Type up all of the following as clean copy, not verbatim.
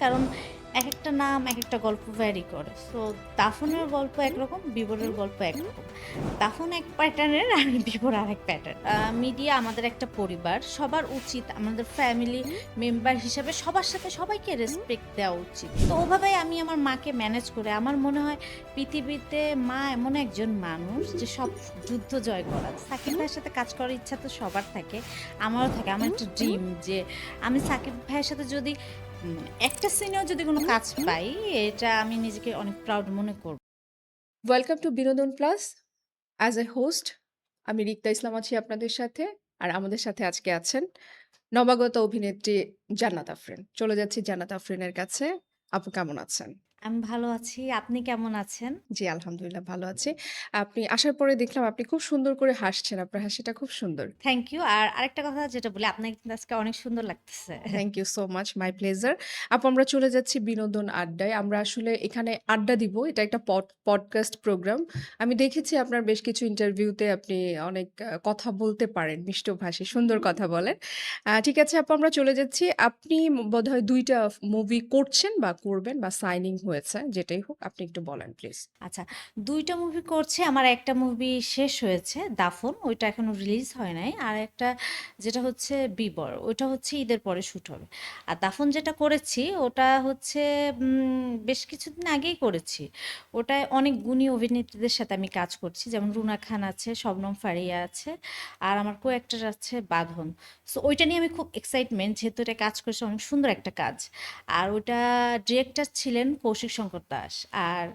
কারণ একেকটা নাম একেকটা গল্প ভ্যারি করে। সো দাফনের গল্প একরকম, বিবরের গল্প একরকম। দাফন এক প্যাটার্নের আর বিবর আরেক প্যাটার্ন। মিডিয়া আমাদের একটা পরিবার। সবার উচিত আমাদের ফ্যামিলি মেম্বার হিসেবে সবার সাথে সবাইকে রেসপেক্ট দেওয়া উচিত। তো ওভাবেই আমি আমার মাকে ম্যানেজ করে আমার মনে হয় পৃথিবীতে মা এমন একজন মানুষ যে সব যুদ্ধ জয় করা। সাকিব ভাইয়ের সাথে কাজ করার ইচ্ছা তো সবার থাকে, আমারও থাকে। আমার একটা ড্রিম যে আমি সাকিব ভাইয়ের সাথে যদি একটা সিনেও যদি কোনো কাজ পাই, এটা আমি নিজেকে অনেক প্রাউড মনে করব। ওয়েলকাম টু বিনোদন প্লাস। অ্যাজ এ হোস্ট আমি রিক্তা ইসলাম আছি আপনাদের সাথে। আর আমাদের সাথে আজকে আছেন নবাগত অভিনেত্রী জান্নাত আফরিন। চলে যাচ্ছি জান্নাত আফরিনের কাছে। আপু কেমন আছেন? আমি ভালো আছি। আপনি কেমন আছেন? জি, আলহামদুলিল্লাহ ভালো আছি। আপনি আসার পরে দেখলাম আপনি খুব সুন্দর করে হাসছেন। আপনার হাসিটা খুব সুন্দর। Thank you. আর আরেকটা কথা যেটা বলি, আপনাকে কিন্তু আজকে অনেক সুন্দর লাগতেছে। Thank you so much. My pleasure. আপু আমরা চলে যাচ্ছি বিনোদন আড্ডায়। আমরা আসলে এখানে আড্ডা দিব। এটা একটা পডকাস্ট প্রোগ্রাম। আমি দেখেছি আপনার বেশ কিছু ইন্টারভিউতে আপনি অনেক কথা বলতে পারেন। মিষ্টভাষী, সুন্দর কথা বলেন। ঠিক আছে আপু আমরা চলে যাচ্ছি। আপনি বোধহয় ২ টা মুভি করছেন বা করবেন বা সাইনিং হয়েছে যেটাই হোক আপনি একটু বলেন প্লিজ। আচ্ছা, ২ টা মুভি করছি। আমার একটা মুভি শেষ হয়েছে, 'দাফন', ওইটা এখনো রিলিজ হয় নাই। আর একটা যেটা হচ্ছে 'বীবর', ওইটা হচ্ছে ঈদের পরে শুট হবে। আর 'দাফন' যেটা করেছি ওটা হচ্ছে বেশ কিছুদিন আগেই করেছি। ওটায় অনেক গুণী অভিনেত্রীদের সাথে আমি কাজ করছি। যেমন রুনা খান আছে, শবনম ফারিয়া আছে, আর আমার কো-অ্যাক্টর আছে বাঁধন। সো ওইটা নিয়ে আমি খুব এক্সাইটমেন্ট, যেহেতু এটা কাজ করেছি, অনেক সুন্দর একটা কাজ। আর ওইটা ডিরেক্টর ছিলেন কৌশিক শঙ্কর দাস। আর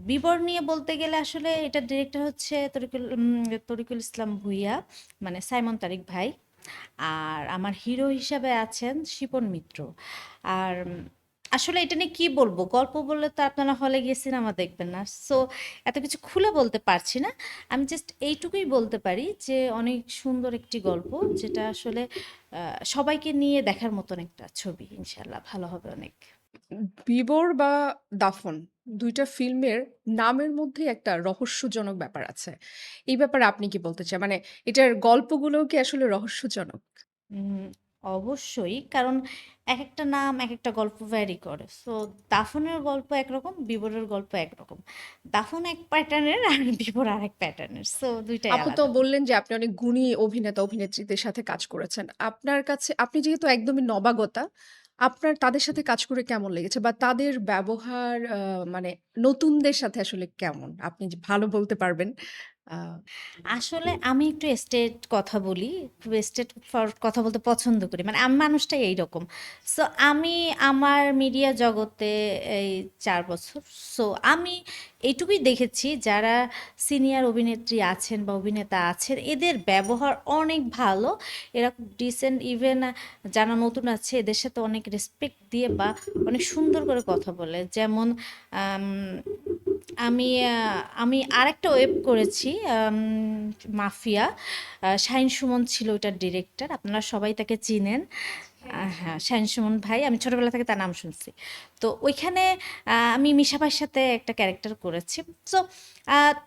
বিবর নিয়ে বলতে গেলে আসলে এটার ডিরেক্টর হচ্ছে তরিকুল ইসলাম ভূঁইয়া, মানে সাইমন তারিক ভাই। আর আমার হিরো হিসাবে আছেন শিপন মিত্র। আর আসলে এটা নিয়ে কি বলবো, গল্প বললে তো আপনারা হলে গিয়ে সিনেমা দেখবেন না। সো এত কিছু খুলে বলতে পারছি না। আমি জাস্ট এইটুকুই বলতে পারি যে অনেক সুন্দর একটি গল্প, যেটা আসলে সবাইকে নিয়ে দেখার মতন একটা ছবি। ইনশাল্লাহ ভালো হবে অনেক। 'বিবর' বা 'দাফন' ২ টা ফিল্মের নামের মধ্যেই একটা রহস্যজনক ব্যাপার আছে। এই ব্যাপারে আপনি কি বলতে চান? মানে এটার গল্পগুলোও কি আসলে রহস্যজনক? উম অবশ্যই। কারণ একেকটা নাম একেকটা গল্প ভ্যারি করে। সো দাফনের গল্প একরকম, বিবরের গল্প একরকম। দাফন এক প্যাটার্নের আর বিবর আরেক প্যাটার্নের। সো ২ টাই আপু তো আলাদা। বললেন যে আপনি অনেক গুণী অভিনেতা-অভিনেত্রীদের সাথে কাজ করেছেন। আপনার কাছে আপনি যেহেতু একদমই নবাগতা, আপনার তাদের সাথে কাজ করে কেমন লেগেছে? বা তাদের ব্যবহার মানে নতুনদের সাথে আসলে কেমন? আপনি যে ভালো বলতে পারবেন। আ আসলে আমি একটু স্ট্রেট কথা বলি। খুব স্ট্রেট কথা বলতে পছন্দ করি। মানে আমি মানুষটাই এইরকম। সো আমি আমার মিডিয়া জগতে এই ৪ বছর। সো আমি এইটুকুই দেখেছি, যারা সিনিয়র অভিনেত্রী আছেন বা অভিনেতা আছেন, এদের ব্যবহার অনেক ভালো। এরা খুব ডিসেন্ট, ইভেন যারা নতুন আছে এদের সাথে অনেক রেসপেক্ট দিয়ে বা অনেক সুন্দর করে কথা বলে। যেমন আম আমি আরেকটা ওয়েব করেছি, মাফিয়া। শাহিন সুমন ছিল ওটার ডিরেক্টর। আপনারা সবাই তাকে চিনেন। হ্যাঁ, শাহিন সুমন ভাই। আমি ছোটবেলা থেকে তার নাম শুনছি। তো ওইখানে আমি মিশা ভাইয়ের সাথে একটা ক্যারেক্টার করেছি। সো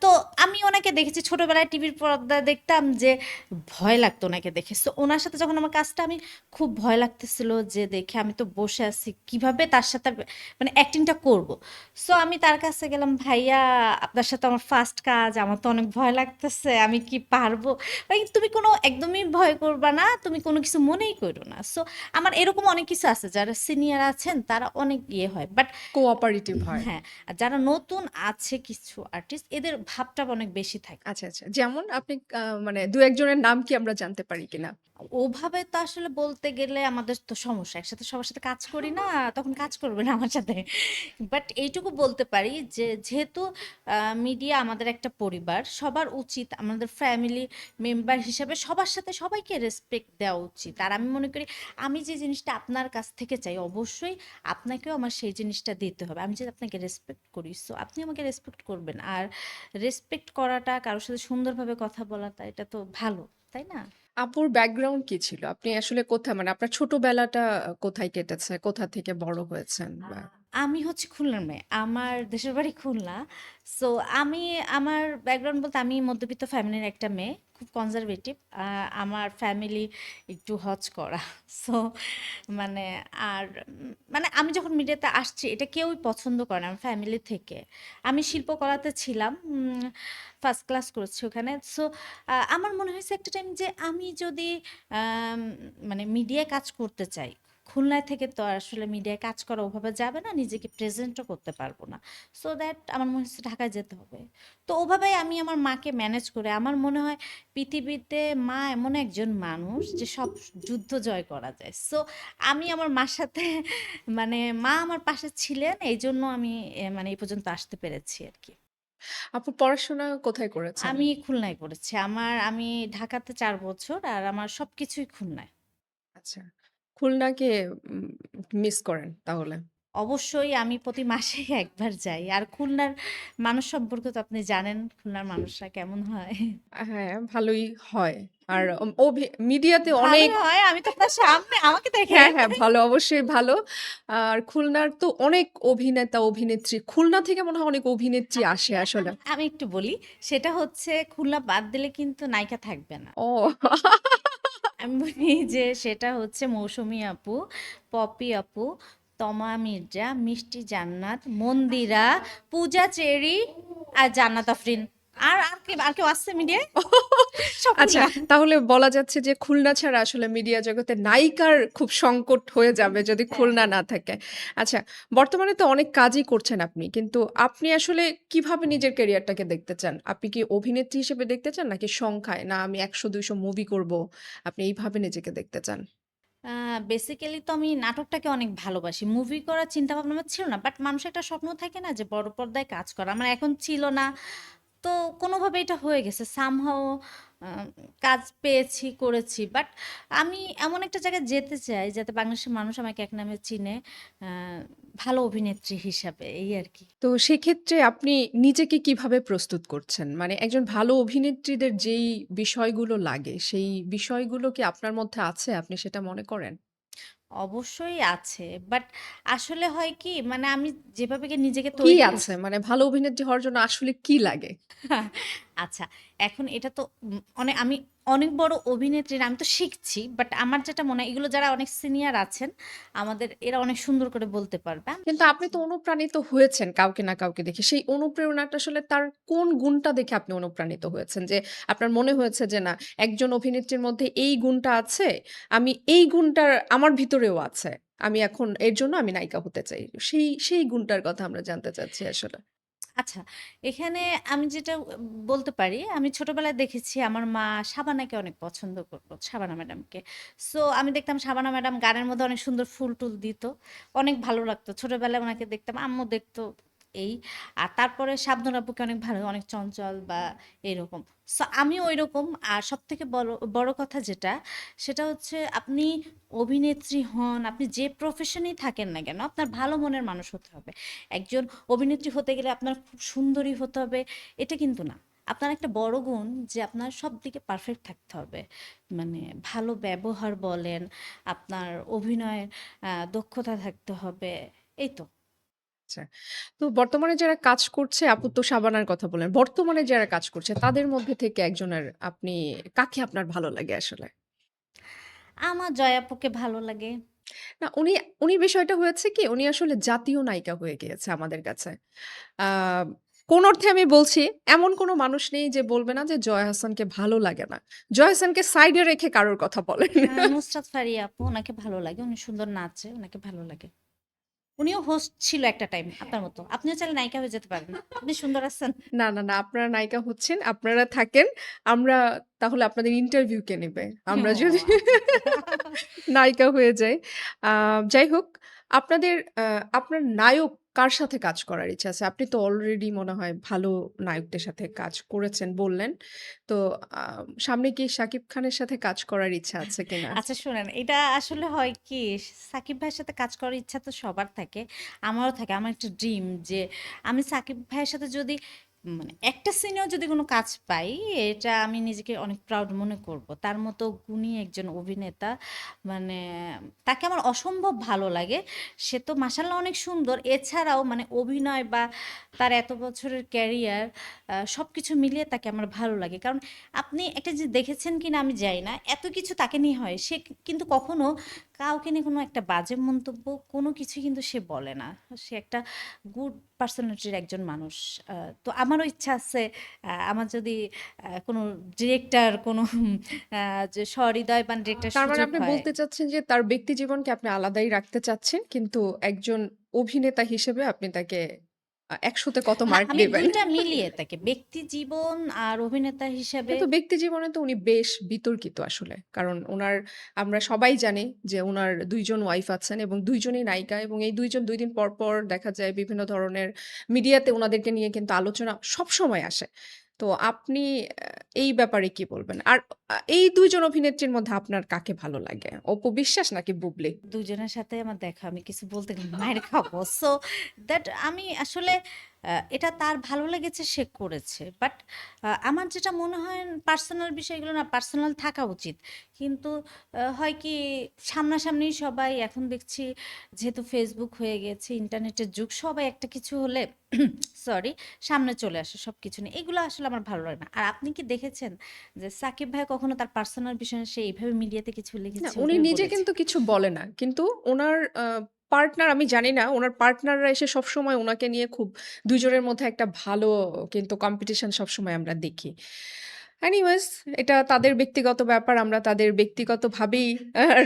তো আমি ওনাকে দেখেছি ছোটবেলায় টিভির পর্দায় দেখতাম, যে ভয় লাগতো ওনাকে দেখে। সো ওনার সাথে যখন আমার কাজটা, আমি খুব ভয় লাগতেছিল যে দেখে আমি তো বসে আছি, কিভাবে তার সাথে মানে অ্যাক্টিংটা করব। সো আমি তার কাছে গেলাম, ভাইয়া আপনার সাথে আমার ফার্স্ট কাজ, আমার তো অনেক ভয় লাগতেছে, আমি কি পারবো? ভাই তুমি কোনো একদমই ভয় করবা না, তুমি কোনো কিছু মনেই করো না। সো আমার এরকম অনেক কিছু আছে, যারা সিনিয়র আছেন তারা অনেক ইয়ে হয়, বাট কোঅপারেটিভ হয়। হ্যাঁ, আর যারা নতুন আছে কিছু আর্টিস্ট, এদের ভাবটা অনেক বেশি থাকে। আচ্ছা, আচ্ছা। যেমন আপনি মানে ২-১ জনের নাম কি আমরা জানতে পারি কিনা? ওভাবে তো আসলে বলতে গেলে আমাদের তো সমস্যা। একসাথে সবার সাথে কাজ করি না, তখন কাজ করবে না আমার সাথে। বাট এইটুকু বলতে পারি যে যেহেতু মিডিয়া আমাদের একটা পরিবার, সবার উচিত আমাদের ফ্যামিলি মেম্বার হিসেবে সবার সাথে সবাইকে রেসপেক্ট দেওয়া উচিত। আর আমি মনে করি আমি যে জিনিসটা আপনার কাছ থেকে চাই, অবশ্যই আপনাকেও আমার সেই জিনিসটা দিতে হবে। আমি যদি আপনাকে রেসপেক্ট করি, সো আপনি আমাকে রেসপেক্ট করবেন। আর রেসপেক্ট করাটা, কারোর সাথে সুন্দরভাবে কথা বলাটা, এটা তো ভালো, তাই না? আপুর ব্যাকগ্রাউন্ড কি ছিল? আপনি আসলে কোথায় মানে আপনার ছোটবেলাটা কোথায় কেটেছে? কোথা থেকে বড় হয়েছেন? আ বা আমি হচ্ছে খুলনার মেয়ে। আমার দেশের বাড়ি খুলনা। সো আমি আমার ব্যাকগ্রাউন্ড বলতে, আমি মধ্যবিত্ত ফ্যামিলির একটা মেয়ে। খুব কনজারভেটিভ। আমার ফ্যামিলি একটু হজ করা। সো মানে আর মানে আমি যখন মিডিয়াতে আসছি এটা কেউই পছন্দ করে না আমার ফ্যামিলি থেকে। আমি শিল্পকলাতে ছিলাম, ফার্স্ট ক্লাস করেছি ওখানে। সো আমার মনে হয়েছে একটা টাইম যে আমি যদি আম মানে মিডিয়ায় কাজ করতে চাই, খুলনায় থেকে তো আর আসলে মিডিয়ায় কাজ করা ওভাবে যাবে না, নিজেকে প্রেজেন্টও করতে পারবো না। সো দ্যাট আমার মনে হচ্ছে ঢাকায় যেতে হবে। তো ওভাবেই আমি আমার মাকে ম্যানেজ করে, আমার মনে হয় পৃথিবীতে মা এমন একজন মানুষ যে সব যুদ্ধ জয় করা যায়। সো আমি আমার মার সাথে মানে মা আমার পাশে ছিলেন, এই জন্য আমি মানে এই পর্যন্ত আসতে পেরেছি আর কি। আপু পড়াশোনা কোথায় করেছেন? আমি খুলনায় করেছি। আমি ঢাকাতে ৪ বছর, আর আমার সবকিছুই খুলনায়। আচ্ছা। খুলনাকে উম মিস করেন তাহলে? অবশ্যই আমি প্রতি মাসে একবার যাই। আর খুলনার মানুষ সম্পর্কে তো আপনি জানেন, খুলনার মানুষরা কেমন হয়। হ্যাঁ, ভালোই হয়। আর মিডিয়াতে অনেক ভালোই হয়। আমি তো আপনার সামনে, আমাকে হ্যাঁ, দেখেন। হ্যাঁ, ভালো অবশ্যই ভালো। আর খুলনার তো অনেক অভিনেতা, অভিনেত্রী। খুলনা থেকে মনে হয় অনেক অভিনেত্রী আসে আসলে। আমি একটু বলি, সেটা হচ্ছে খুলনা বাদ দিলে কিন্তু নায়িকা থাকবে না। ও! আমি বলি যে সেটা হচ্ছে মৌসুমী আপু, পপি আপু, তমা মির্জা, মিষ্টি জান্নাত, মন্দিরা, পূজা চেরি আর জান্নাত আফরিন। আর কেউ আসছে মিডিয়ায়? সব আচ্ছা, খুলনা। তাহলে বলা যাচ্ছে যে খুলনা ছাড়া আসলে মিডিয়া জগতে নায়িকার খুব সংকট হয়ে যাবে যদি হ্যাঁ, খুলনা হ্যাঁ। না থাকে। আচ্ছা, বর্তমানে তো অনেক কাজই করছেন আপনি। কিন্তু আপনি আসলে কিভাবে নিজের ক্যারিয়ারটাকে দেখতে চান? আপনি কি অভিনেত্রী হিসেবে দেখতে চান নাকি সংখ্যায়? না আমি ১০০-২০০ মুভি করব। আপনি এইভাবে নিজেকে দেখতে চান? আ বেসিক্যালি তো আমি নাটকটাকে অনেক ভালোবাসি। মুভি করার চিন্তাভাবনা আমার ছিল না। বাট মানুষের একটা স্বপ্ন থাকে না যে বড় পর্দায় কাজ করা। আমার এখন ছিল না। তো কোনোভাবে এটা হয়ে গেছে। সামহাউ আ কাজ পেয়েছি, করেছি। বাট আমি এমন একটা জায়গায় যেতে চাই যাতে বাংলাদেশের মানুষ আমাকে এক নামে চিনে। আ ভালো অভিনেত্রী হিসাবে, এই আরকি। তো সেক্ষেত্রে আপনি নিজেকে কিভাবে প্রস্তুত করছেন? মানে একজন ভালো অভিনেত্রীদের যেই বিষয়গুলো লাগে, সেই বিষয়গুলো কি আপনার মধ্যে আছে? আপনি সেটা মনে করেন? অবশ্যই আছে। বাট আসলে হয় কি, মানে আমি যেভাবে নিজেকে কি তৈরি আছে? মানে ভালো অভিনেত্রী হওয়ার জন্য আসলে কি লাগে? আচ্ছা, এখন এটা তো আমি অনেক বড় অভিনেত্রী না, আমি তো শিখছি। বাট আমার যেটা মনে হয়, এগুলো যারা অনেক সিনিয়র আছেন, আমাদের এরা অনেক সুন্দর করে বলতে পারবে। আমি কিন্তু আপনি শিখছি। তো অনুপ্রাণিত হয়েছেন কাউকে না কাউকে দেখে। সেই অনুপ্রেরণাটা আসলে তার কোন গুণটা দেখে আপনি অনুপ্রাণিত হয়েছেন? যে আপনার মনে হয়েছে যে না একজন অভিনেত্রীর মধ্যে এই গুণটা আছে, আমি এই গুণটা আমার ভিতরেও আছে। আমি এখন এর জন্য আমি নায়িকা হতে চাই। সেই গুণটার কথা আমরা জানতে চাচ্ছি আসলে। আচ্ছা, এখানে আমি যেটা বলতে পারি, আমি ছোটবেলায় দেখেছি আমার মা শাবানাকে অনেক পছন্দ করত, শাবানা ম্যাডামকে। সো আমি দেখতাম শাবানা ম্যাডাম গানের মধ্যে অনেক সুন্দর ফুল-টুল দিত। অনেক ভালো লাগতো। ছোটবেলায় উনাকে দেখতাম, আম্মু দেখতো, এই। আর তারপরে শাবনূর আপুকে অনেক ভালো, অনেক চঞ্চল বা এরকম। সো আমিও ঐরকম। আর সবথেকে বড় কথা যেটা, সেটা হচ্ছে আপনি অভিনেত্রী হন, আপনি যে প্রফেশনেই থাকেন না কেন, আপনার ভালো মনের মানুষ হতে হবে। একজন অভিনেত্রী হতে গেলে আপনার খুব সুন্দরী হতে হবে, এটা কিন্তু না। আপনার একটা বড় গুণ যে আপনার সব দিকে পারফেক্ট থাকতে হবে। মানে ভালো ব্যবহার বলেন, আপনার অভিনয়ের দক্ষতা থাকতে হবে। এই তো। আচ্ছা। তো বর্তমানে যারা কাজ করছে আপু তো সাবানার কথা বললেন। বর্তমানে যারা কাজ করছে তাদের মধ্যে থেকে একজনের আপনি কাকে আপনার ভালো লাগে আসলে? আমার জয়াপুকে ভালো লাগে। না উনি বিষয়টা হয়েছে কি উনি আসলে জাতীয় নায়িকা হয়ে গিয়েছে আমাদের কাছে। আ কোন অর্থে আমি বলছি এমন কোন মানুষ নেই যে বলবে না যে জয়া আহসানকে ভালো লাগে না। জয়া আহসানকে সাইডে রেখে কারোর কথা বলেন। নুসরাত ফারিয়া আপু, ওনাকে ভালো লাগে। উনি সুন্দর নাচে, ওনাকে ভালো লাগে। উনিও হোস্ট ছিল একটা টাইম আপনার মতো। আপনিও চাইলে নায়িকা হয়ে যেতে পারেন। আপনি সুন্দর আছেন। না, না, না আপনারা নায়িকা হচ্ছেন, আপনারা থাকেন। আমরা তাহলে আপনাদের ইন্টারভিউ কে নিবে? আমরা ও যদি আচ্ছা, আচ্ছা। নায়িকা হয়ে যাই। আ যাই হোক, আপনাদের আপনার নায়ক কার সাথে কাজ করার ইচ্ছা আছে? আপনি তো অলরেডি মনে হয় ভালো নায়কদের সাথে কাজ করেছেন বললেন। তো আ সামনে কি শাকিব খানের সাথে কাজ করার ইচ্ছা আছে কিনা? আচ্ছা শুনেন, এটা আসলে হয় কি, সাকিব ভাইয়ের সাথে কাজ করার ইচ্ছা তো সবার থাকে। আমারও থাকে। আমার একটা ড্রিম যে আমি সাকিব ভাইয়ের সাথে যদি মানে একটা সিনেও যদি কোনো কাজ পাই, এটা আমি নিজেকে অনেক প্রাউড মনে করব। তার মতো গুণী একজন অভিনেতা, মানে তাকে আমার অসম্ভব ভালো লাগে। সে তো মাশাআল্লাহ অনেক সুন্দর। এছাড়াও মানে অভিনয় বা তার এত বছরের ক্যারিয়ার, সবকিছু মিলিয়ে তাকে আমার ভালো লাগে। কারণ আপনি একটা জিনিস দেখেছেন কিনা আমি জানি না, এত কিছু তাকে নিয়ে হয়। সে কিন্তু কখনো কাউকে নিয়ে কোনো একটা বাজে মন্তব্য কোনো কিছুই কিন্তু সে বলে না। সে একটা গুড পার্সোনালিটির একজন মানুষ। তো আমারও ইচ্ছা আছে, আমার যদি কোনো ডিরেক্টর, কোনো যে সহৃদয়বান ডিরেক্টর তার মানে সুযোগ আপনি হয়। বলতে চাচ্ছেন যে তার ব্যক্তি জীবনকে আপনি আলাদাই রাখতে চাচ্ছেন। কিন্তু একজন অভিনেতা হিসেবে আপনি তাকে ১০০ তে কত না, মার্ক আমি দিবেন? ২ টা মিলিয়ে তাকে ব্যক্তি জীবন আর অভিনেতা হিসেবে। কিন্তু ব্যক্তি জীবনে তো উনি বেশ বিতর্কিত আসলে। কারণ উনার আমরা সবাই জানি যে উনার ২ জন ওয়াইফ আছেন এবং ২ জনই নায়িকা এবং এই ২ জন ২ দিন পর, পর দেখা যায় বিভিন্ন ধরনের মিডিয়াতে উনাদেরকে নিয়ে কিন্তু আলোচনা সবসময় আসে। তো আপনি এই ব্যাপারে কি বলবেন? আর এই ২ জন অভিনেত্রীর মধ্যে আপনার কাকে ভালো লাগে? অপু বিশ্বাস নাকি বুবলি? দুজনের সাথে আমার দেখা, আমি কিছু বলতে গেলে মায়ের খাবো। সো দ্যাট আমি আসলে এটা তার ভালো লেগেছে, সে করেছে। বাট আমার যেটা মনে হয় পার্সোনাল বিষয়গুলো না পার্সোনাল থাকা উচিত। কিন্তু হয় কি সামনাসামনি সবাই এখন দেখছি, যেহেতু ফেসবুক হয়ে গেছে, ইন্টারনেটের যুগ, সবাই একটা কিছু হলে সরি সামনে চলে আসে সব কিছু নিয়ে। এগুলো আসলে আমার ভালো লাগে না। আর আপনি কি দেখেছেন যে সাকিব ভাই কখনো তার পার্সোনাল বিষয় নিয়ে সে এইভাবে মিডিয়াতে কিছু না, লিখেছে, উনি ওইভাবে নিজে বলেছে? কিন্তু কিছু বলে না। কিন্তু উনার পার্টনার আমি জানি না, উনার পার্টনাররা এসে সবসময় উনাকে নিয়ে খুব ২ জনের মধ্যে একটা ভালো কিন্তু কম্পিটিশন সবসময় আমরা দেখি। এনিওয়েজ এটা তাদের ব্যক্তিগত ব্যাপার। আমরা তাদের ব্যক্তিগতভাবেই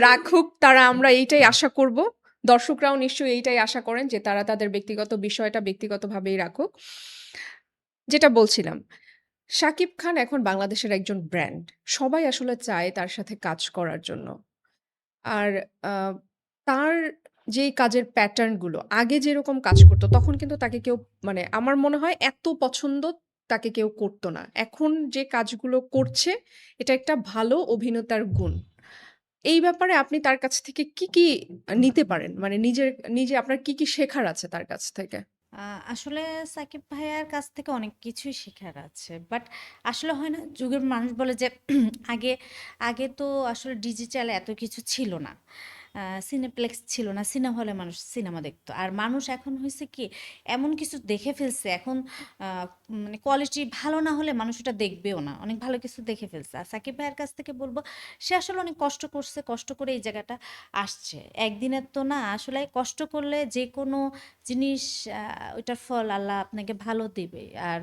রাখুক তারা আমরা এইটাই আশা করব। দর্শকরাও নিশ্চয়ই এইটাই আশা করেন যে তারা তাদের ব্যক্তিগত বিষয়টা ব্যক্তিগতভাবেই রাখুক। যেটা বলছিলাম, শাকিব খান এখন বাংলাদেশের একজন ব্র্যান্ড। সবাই আসলে চায় তার সাথে কাজ করার জন্য। আর আ তার যেই কাজের প্যাটার্ন গুলো আগে যেরকম কাজ করত, তখন কিন্তু তাকে কেউ মানে আমার মনে হয় এত পছন্দ তাকে কেউ করত না। এখন যে কাজগুলো করছে, এটা একটা ভালো অভিনেতার গুণ। এই ব্যাপারে আপনি তার কাছ থেকে কি নিতে পারেন? মানে নিজে আপনার কি শেখার আছে তার কাছ থেকে? আ আসলে সাকিব ভাইয়ার কাছ থেকে অনেক কিছুই শেখার আছে। বাট আসলে হয় না, যুগের মানুষ বলে যে আগে আগে তো আসলে ডিজিটাল এত কিছু ছিল না। সিনেপ্লেক্স ছিল না। সিনেমা হলে মানুষ সিনেমা দেখতো। আর মানুষ এখন হইছে কি, এমন কিছু দেখে ফেলছে এখন, আ মানে কোয়ালিটি ভালো না হলে মানুষ ওটা দেখবেও না। অনেক ভালো কিছু দেখে ফেলছে। আর সাকিব ভাইয়ের কাছ থেকে বলব, সে আসলে অনেক কষ্ট করছে। কষ্ট করে এই জায়গাটা আসছে। একদিনের তো না, আসলে কষ্ট করলে যেকোনো জিনিস, ওইটার ফল আল্লাহ আপনাকে ভালো দিবে। আর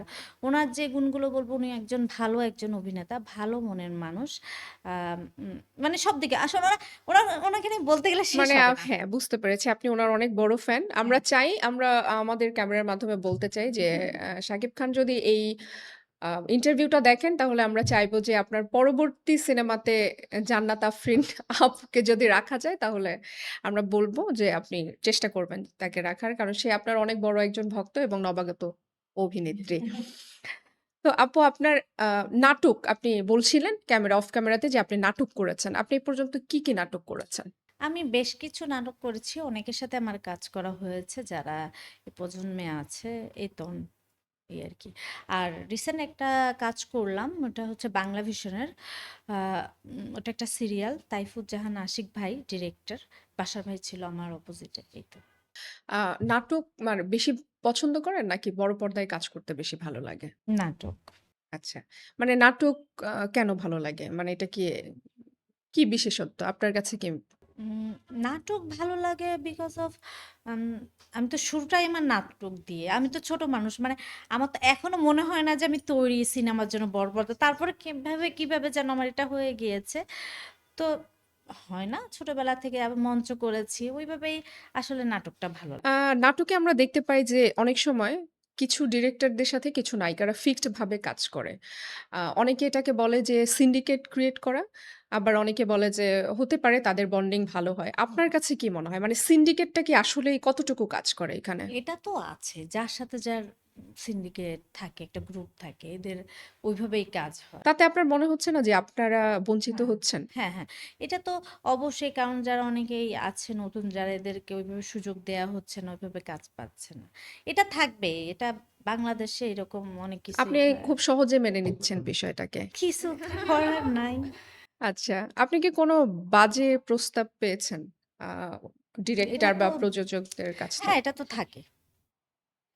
ওনার যে গুণগুলো বলবো, উনি একজন ভালো একজন অভিনেতা, ভালো মনের মানুষ। মানে সব দিকে আসলে ওনাকে নিয়ে বলতে গেলে শেষ মানে হবে না। হ্যাঁ, বুঝতে পেরেছি। আপনি উনার অনেক বড় ফ্যান। আমরা হ্যাঁ। চাই আমরা আমাদের ক্যামেরার মাধ্যমে বলতে চাই যে শাকিব খান যদি এই ইন্টারভিউটা দেখেন তাহলে আমরা চাইবো যে আপনার পরবর্তী সিনেমাতে জান্নাত আফরিন আপুকে যদি রাখা যায় তাহলে আমরা বলব যে আপনি চেষ্টা করবেন তাকে রাখার। কারণ সে আপনার অনেক বড় একজন ভক্ত এবং নবাগত অভিনেত্রী। তো আপু আপনার আ নাটক আপনি বলছিলেন অফ ক্যামেরাতে যে আপনি নাটক করেছেন। আপনি এ পর্যন্ত কি নাটক করেছেন? আমি বেশ কিছু নাটক করেছি। অনেকের সাথে আমার কাজ করা হয়েছে যারা এ প্রজন্মে আছে। এই তো এই আরকি। আর রিসেন্ট একটা কাজ করলাম। ওটা হচ্ছে বাংলা ভিশনের। আ ওটা একটা সিরিয়াল। তাইফুজ্জাহান আশিক ভাই ডিরেক্টর। বাশার ভাই ছিল আমার অপোজিটে। এই তো। আ নাটক মানে বেশি পছন্দ করেন নাকি বড় পর্দায় কাজ করতে বেশি ভালো লাগে? নাটক। আচ্ছা। মানে নাটক কেন ভালো লাগে? মানে এটা কি বিশেষত্ব? আপনার কাছে কি উম নাটক ভালো লাগে বিকজ অফ, আম আমি তো শুরুটাই আমার নাটক দিয়ে। আমি তো ছোট মানুষ। মানে আমার তো এখনো মনে হয় না যে আমি তৈরি সিনেমার জন্য বড় পর্দা। তারপরে কিভাবে যেন আমার এটা হয়ে গিয়েছে। তো হয় না, ছোটবেলা থেকে আবার মঞ্চ করেছি। ওইভাবেই আসলে নাটকটা ভালো আ নাটকে আমরা দেখতে পাই যে অনেক সময় কিছু ডিরেক্টরদের সাথে কিছু নায়িকারা ফিক্সড ভাবে কাজ করে। অনেকে এটাকে বলে যে সিন্ডিকেট ক্রিয়েট করা। আবার অনেকে বলে যে হতে পারে তাদের বন্ডিং ভালো হয়। আপনার কাছে কি মনে হয়? মানে সিন্ডিকেটটা কি আসলেই কতটুকু কাজ করে এখানে? এটা তো আছে। যার সাথে যার সিন্ডিকেট থাকে, একটা গ্রুপ থাকে। এদের ওইভাবেই কাজ হয়। তাতে আপনার মনে হচ্ছে না যে আপনারা বঞ্চিত হ্যাঁ, হচ্ছেন? হ্যাঁ, হ্যাঁ। এটা তো অবশ্যই, কারণ যারা অনেকেই আছে নতুন, যারা এদেরকে ওইভাবে সুযোগ দেয়া হচ্ছে না, ওইভাবে কাজ পাচ্ছে না। এটা থাকবে। এটা বাংলাদেশে এরকম অনেক কিছুই আপনি হয়। খুব সহজে মেনে নিচ্ছেন বিষয়টাকে। কিছু করার নাই। আচ্ছা, আপনি কি কোনো বাজে প্রস্তাব পেয়েছেন? আ এটা ডিরেক্টর তো বা প্রযোজকদের কাছ হ্যাঁ, থেকে? এটা তো থাকে।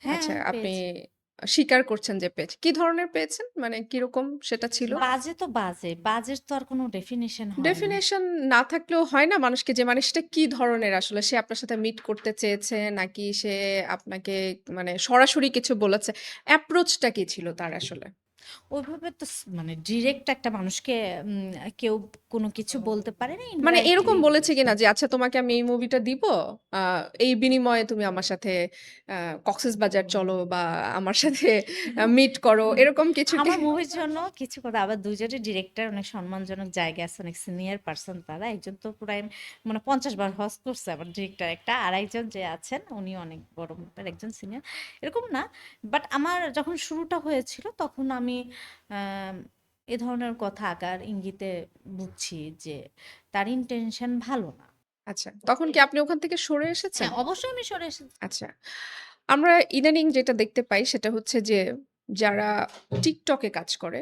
হ্যাঁ, আচ্ছা, আপনি পেয়েছি। স্বীকার করছেন যে পেয়েছেন। কি ধরনের পেয়েছেন? মানে কিরকম সেটা ছিল? বাজে তো বাজে। বাজের তো আর কোনো ডেফিনিশন হয় না। ডেফিনিশন না থাকলেও হয় না মানুষকে যে মানে সেটা কি ধরনের আসলে? সে আপনার সাথে মিট করতে চেয়েছে নাকি সে আপনাকে মানে সরাসরি কিছু বলেছে? অ্যাপ্রোচ টা কি ছিল তার আসলে? ওইভাবে তো মানে ডিরেক্ট একটা মানুষকে উম কেউ কোনো কিছু বলতে পারে না। মানে এরকম ইনডাইরেক্টলি বলেছে কিনা যে আচ্ছা তোমাকে আমি এই মুভিটা দিব। আ এই বিনিময়ে তুমি আমার সাথে আ কক্সেসবাজার চলো বা আমার সাথে মিট করো। এরকম কিছু কি? আমার মুভির জন্য কিছু কথা, আবার ২ জনই ডিরেক্টর অনেক সম্মানজনক জায়গায় আছে, অনেক সিনিয়র পারসন তারা। একজন তো প্রায় মানে ৫০ বার হজ করছে আমার ডিরেক্টর একটা। আরেকজন যে আছেন উনিও অনেক বড় মাপের একজন সিনিয়র। এরকম না। বাট আমার যখন শুরুটা হয়েছিল তখন আমি আম এ ধরনের কথা আকার ইঙ্গিতে বুঝছি যে তার ইনটেনশন ভালো না। আচ্ছা। তখন কি আপনি ওখান থেকে সরে এসেছেন? হ্যাঁ, অবশ্যই আমি সরে এসেছি। আচ্ছা। আমরা ইদানিং যেটা দেখতে পাই সেটা হচ্ছে যে যারা TikTok এ কাজ করে,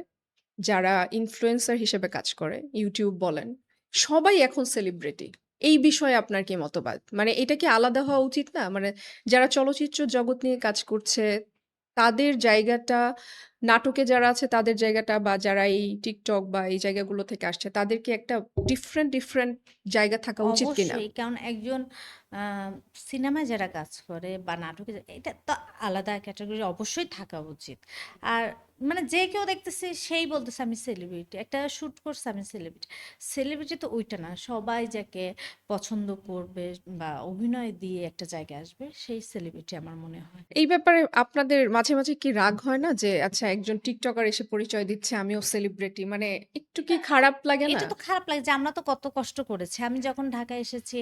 যারা ইনফ্লুয়েন্সার হিসেবে কাজ করে, YouTube বলেন, সবাই এখন সেলিব্রিটি। এই বিষয়ে আপনার কি মতবাদ? মানে এটা কি আলাদা হওয়া উচিত না? মানে যারা চলচ্চিত্র জগৎ নিয়ে কাজ করছে, তাদের জায়গাটা, নাটকে যারা আছে তাদের জায়গাটা বা যারা এই TikTok বা এই জায়গাগুলো থেকে আসছে, তাদের কি একটা ডিফারেন্ট জায়গা থাকা উচিত কিনা? অবশ্যই। কারণ একজন আ সিনেমায় যারা কাজ করে বা নাটকে এটা তো আলাদা ক্যাটেগরি অবশ্যই থাকা উচিত। আর মানে যে কেউ দেখতেছে সেই বলতেছে আমি সেলিব্রিটি। একটা শুট করছে আমি সেলিব্রিটি। সেলিব্রিটি তো ওইটা না। সবাই যাকে পছন্দ করবে বা অভিনয় দিয়ে একটা জায়গায় আসবে সেই সেলিব্রিটি আমার মনে হয়। এই ব্যাপারে আপনাদের মাঝে কি রাগ হয় না? যে আচ্ছা একজন টিকটকার এসে পরিচয় দিচ্ছে, আমিও সেলিব্রিটি। মানে একটু কি খারাপ লাগে না? এটা তো খারাপ লাগে যে আমরা তো কত কষ্ট করেছি। আমি যখন ঢাকায় এসেছি,